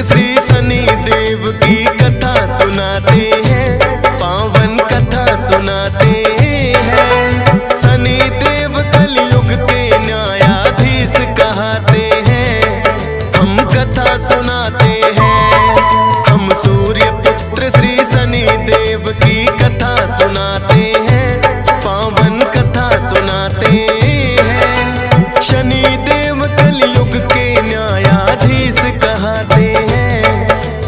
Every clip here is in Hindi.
पुत्र श्री शनि देव की कथा सुनाते हैं, पावन कथा सुनाते हैं। शनि देव कलयुग के न्यायाधीश कहते हैं, हम कथा सुनाते हैं। हम सूर्य पुत्र श्री शनि देव की कथा सुनाते हैं, पावन कथा सुनाते हैं। शनि देव कलयुग के न्यायाधीश कहते हैं,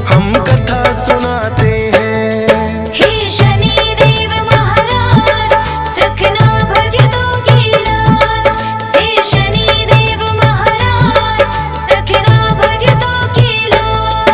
हम कथा सुनाते हैं। हे शनि देव महाराज, रखना भक्तों की लाज। हे शनि देव महाराज, रखना भक्तों की लाज।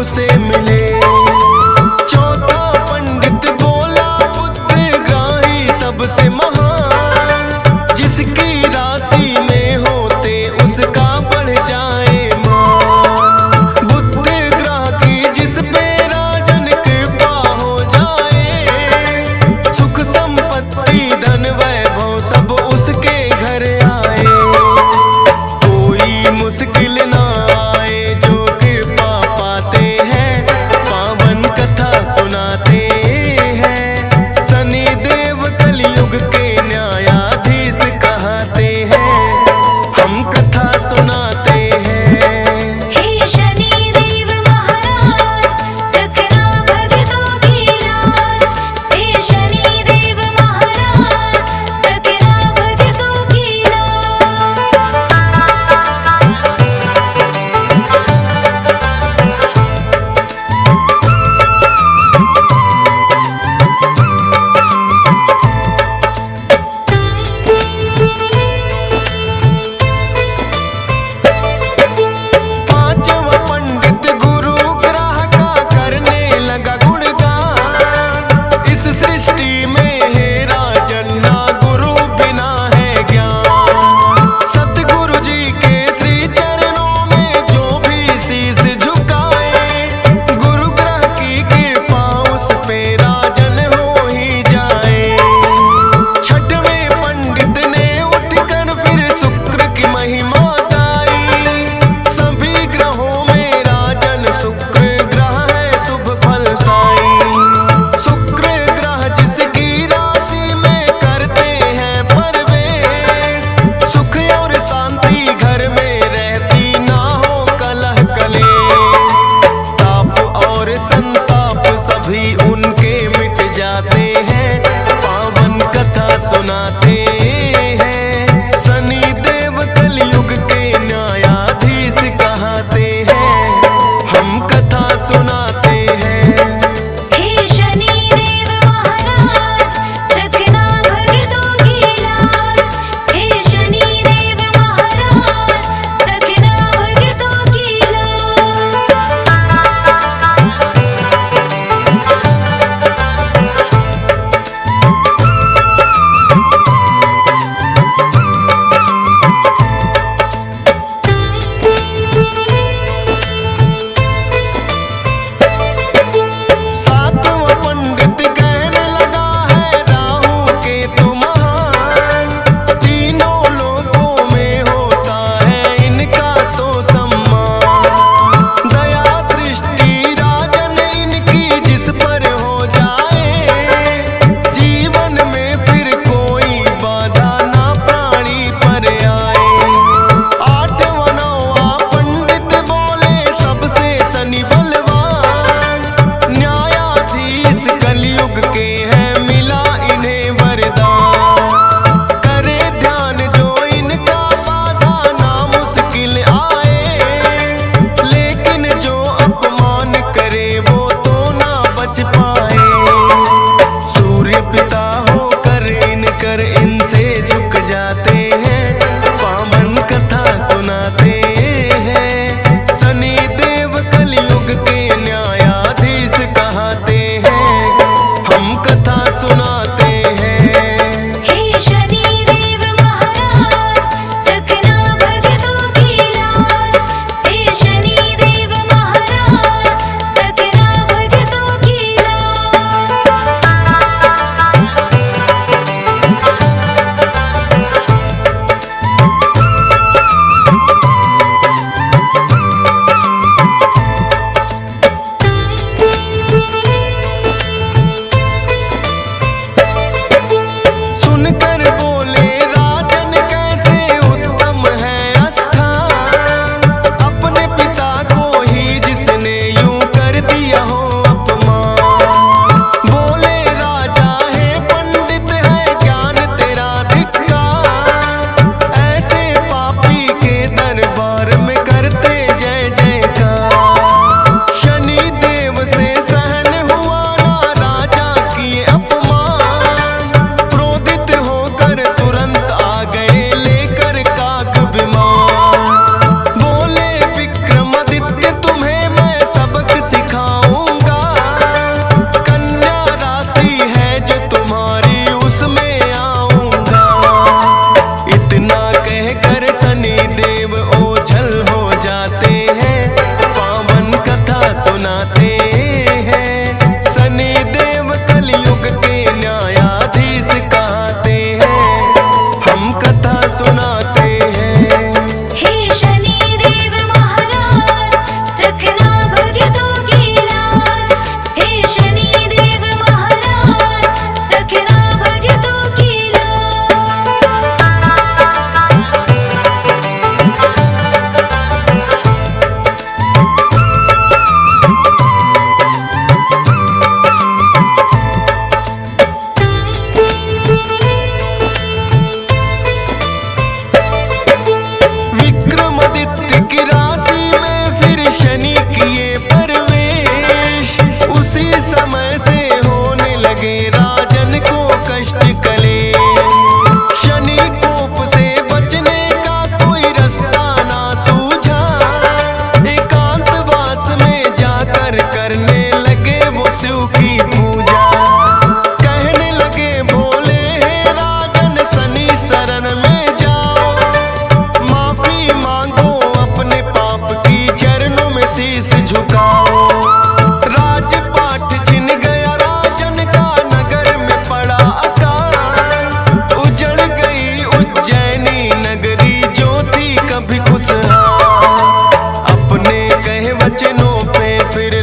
उसे मिले। चौथा पंडित बोला बुद्धग्राही सबसे महान, जिसकी राशि में होते उसका बढ़ जाए मान। बुद्ध ग्रह की जिस पे राजन कृपा हो जाए, सुख संपत्ति धन वैभव सब उसके घर आए। कोई मुश्किल ना आए जो कृपा पाते हैं, पावन कथा सुनाते हैं। शनि देव कलयुग के न्यायाधीश कहते हैं, हम कथा सुनाते हैं। हे शनि देव महाराज, रखना भक्तों की लाज। हे शनि देव महाराज, रखना भक्तों की लाज। पांचवा पंडित गुरु ग्रह का करने लगा गुणगान। इस सृष्टि में है राजन ना गुरु बिना है ज्ञान। सतगुरु जी के श्री चरणों में जो भी शीश झुकाए, गुरु ग्रह की कृपा उस पे राजन हो ही जाए। छठवें पंडित ने उठकर फिर शुक्र की महिमा गाई। सभी ग्रहों में राजन शुक्र ग्रह है शुभ फलदाई। शुक्र ग्रह जिसकी राशि में करते हैं प्रवेश, सुख और शांति घर में रहती ना हो कलह कलेश। ताप और संताप सभी उनके मिट जाते हैं, पावन कथा सुनाते हैं। शनि देव कलयुग के न्यायाधीश कहते हैं, हम कथा सुनाते हैं। हे शनि देव महाराज, रखना भक्तों की लाज। हे शनि देव महाराज, रखना भक्तों की लाज। करने लगे वो शिव की पूजा। कहने लगे भोले हे राजन शनि शरण में जाओ, माफी मांगो अपने पाप की, चरणों में शीश झुकाओ। राजपाट छिन गया राजन का, नगर में पड़ा अकाल। उजड़ गई उज्जैनी नगरी जो थी कभी खुशहाल। अपने कहे वचनों पे फिर